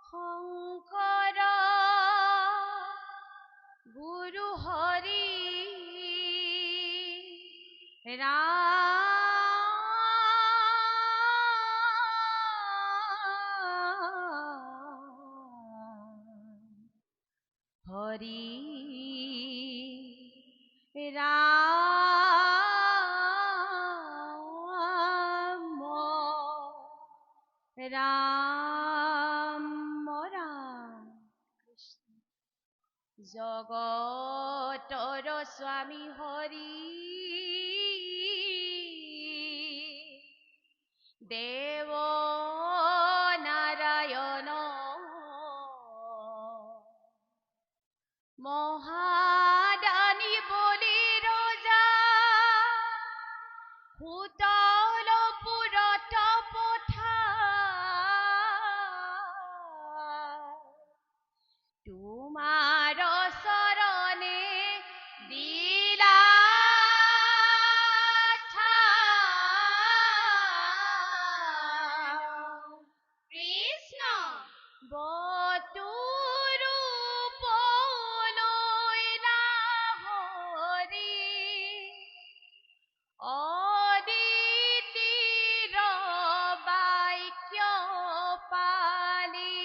শংকৰ গুৰু হৰি হরি রাম রাম রাম কৃষ্ণ জগতৰ স্বামী হৰি দেৱ নাৰায়ণ মহাদানী বলি ৰজা সুতলপুৰত তোমাৰ চৰণে দিলা কৃষ্ণ বতুৰু পলৈলা হৰি অদিতিৰ বাক্য পালি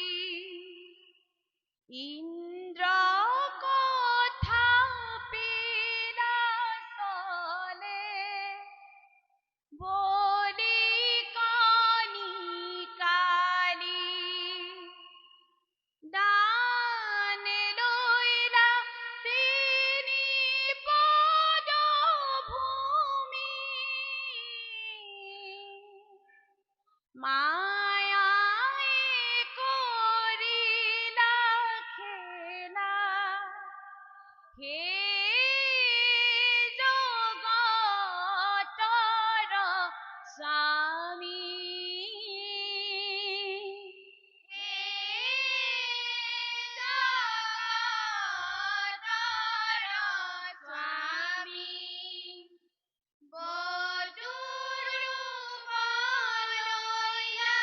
ইন্দ্ৰ কথা পিলাচলে বলি কণী কালি দান লৈলা তিনি পদ ভূমি মায়াই কৰিলা খেলা হে জগতৰ স্বামী হে জগতৰ স্বামী বতুৰু পলৈয়া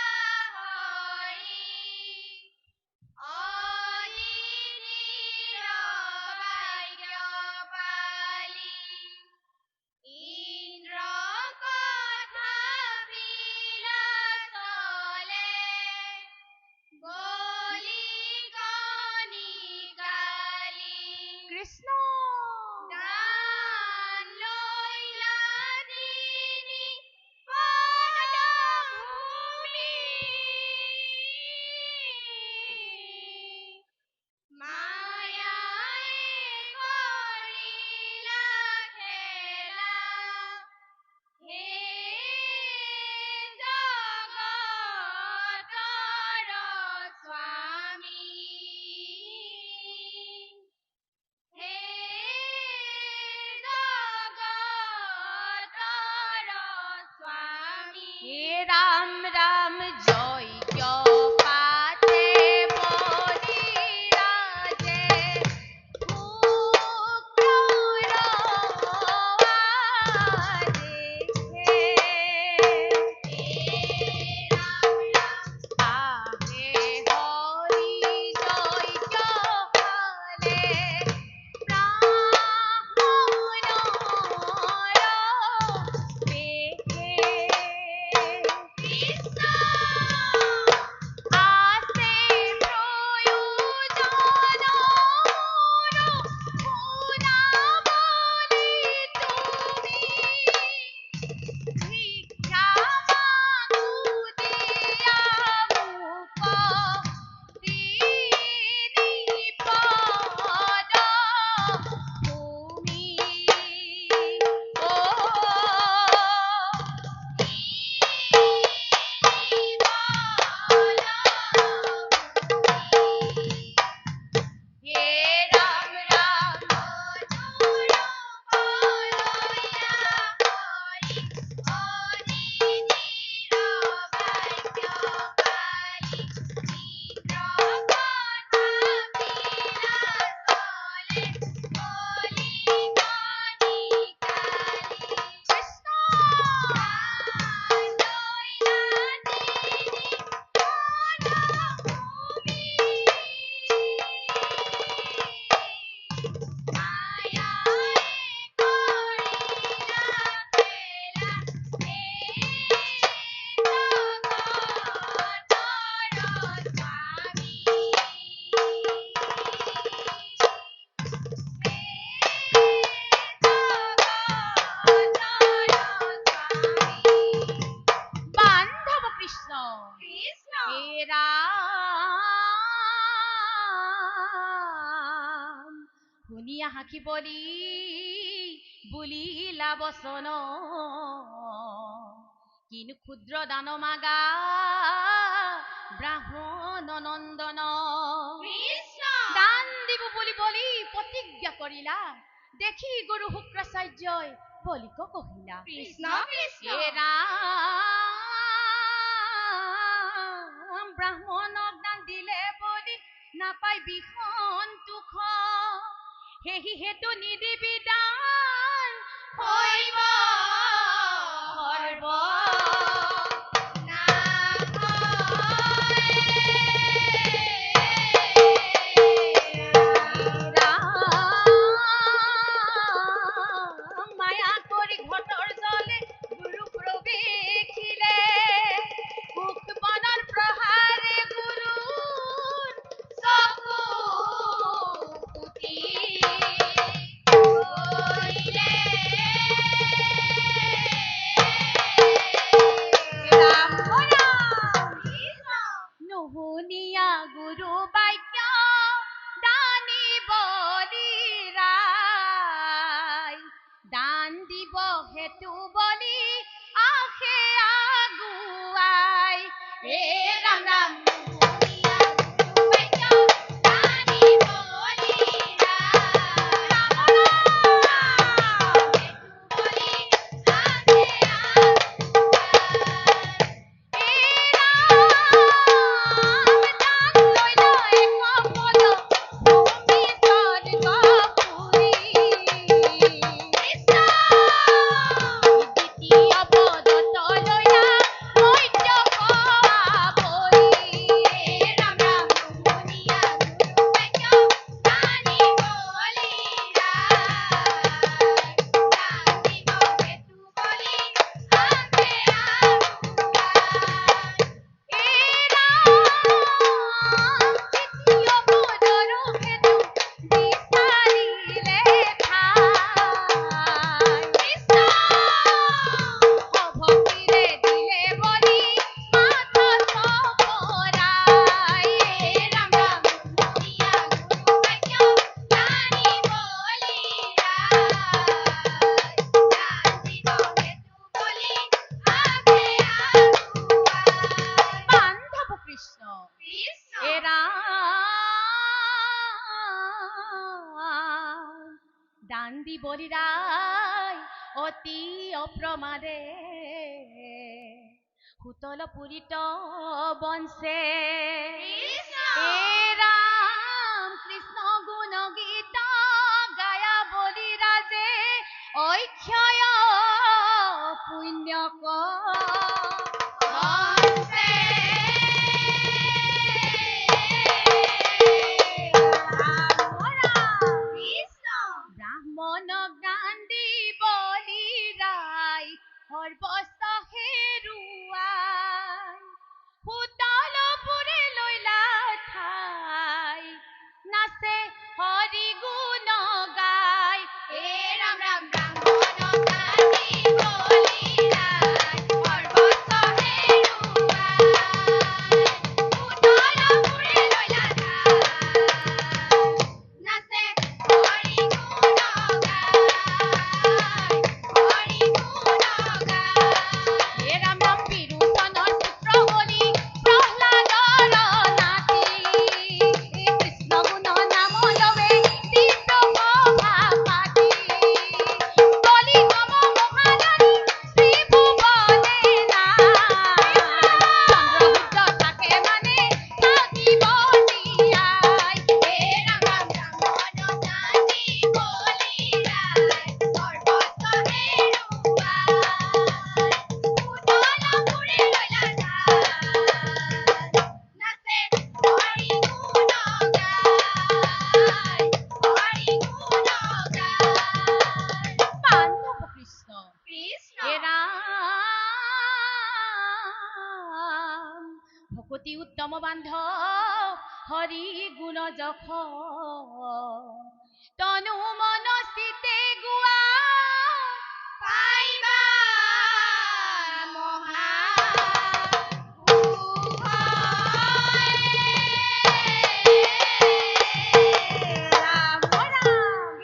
সাক্ষী বলি বুলিলা বচন কিনু ক্ষুদ্ৰ দান মাগা ব্ৰাহ্মণ নন্দন দান দিব বুলি বলি প্ৰতিজ্ঞা কৰিলা দেখি গুৰু শুক্ৰাচাৰ্যই বলিক কহিলা কৃষ্ণ কৃষ্ণ হে ৰাম ব্ৰাহ্মণক দান দিলে বুলি নাপাই বিখন তুখ সেহি হেতু নিদিবি দান হৈব সৰ্ব মায়া কৰি ঘটৰ জলে গুৰু প্ৰৱেশিলে মুখ বনৰ প্ৰহাৰে গুৰুৰ চকু ফুটি গৈলে ৰাম নুশুনিয়া গুৰু বাক্য দানি বলি ৰায় দান দিব হেতু বলি আশে আগুৱাই হে ৰাম ৰাম নুশুনিয়া গুৰু বাক্য দানি বলি ৰায় ৰাম হেতু বলি দান দি বলিৰাই অতি অপ্ৰমাদে সুতল পুৰিত বনছে হে ৰাম কৃষ্ণ গুণ গীত গায়া বলি ৰাজে অক্ষয় পুণ্যক ব্ৰাহ্মণক দান দি বলি ৰাই সৰ্বস্ব হেৰুৱাই সুতল পুৰে লৈলা ঠাই নাচে হৰি গুণ গাই হে ৰাম ৰাম ব্ৰাহ্মণক দান দি বলি ৰাই সৰ্বস্ব হেৰুৱাই সুতল পুৰে লৈলা ঠাই নাচে হৰি গুণ গাই হৰি গুণ গাই হে ৰাম ৰাম বিৰোচনৰ পুত্ৰ বলি প্ৰহ্লাদৰ নাতি কৃষ্ণ গুণ নাম লবে দিব্য সভা পাতি বলি কব মহাদানী ত্ৰিভুৱনে নাই চন্দ্ৰসূৰ্য থাকে মানে থাকিব জীয়াই হে ৰাম ৰাম ব্ৰাহ্মণ দান দি বলি ৰাই সৰ্বস্ব হেৰুৱাই সুতল পুৰে লৈলা ঠাই নাচে হৰি গুণ গাই হৰি গুণ গাই পাণ্ডৱ কৃষ্ণ হে ৰাম ভকতি উত্তম বান্ধৱ হৰি গুণ যশ তনু মন চিতে গোৱা পাইবা মহা ৰাম ৰাম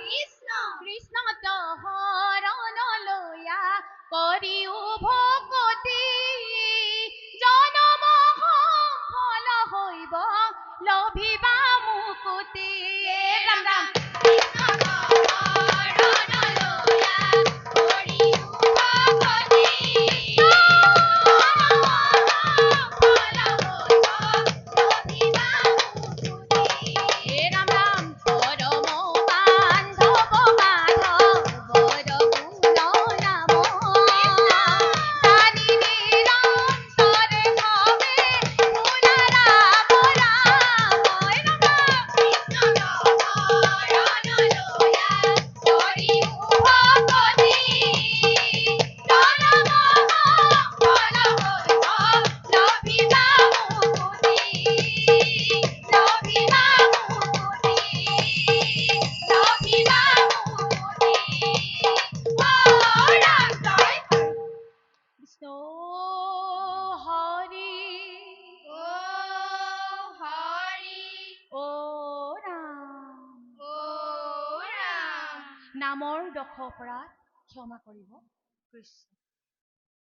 কৰিও ভকতি জনম সফল হৈব লভিবা মুকুতি ৰাম ৰাম হে ৰাম ৰাম পৰম বান্ধৱ মাধৱ বৰ গুণ নাম জানি নিৰন্তৰে ভাবে শুনা ৰাম ৰাম ৰাম কৃষ্ণ হৰি ও ৰাম নামৰ দোষ অপৰাধ ক্ষমা কৰিব কৃষ্ণ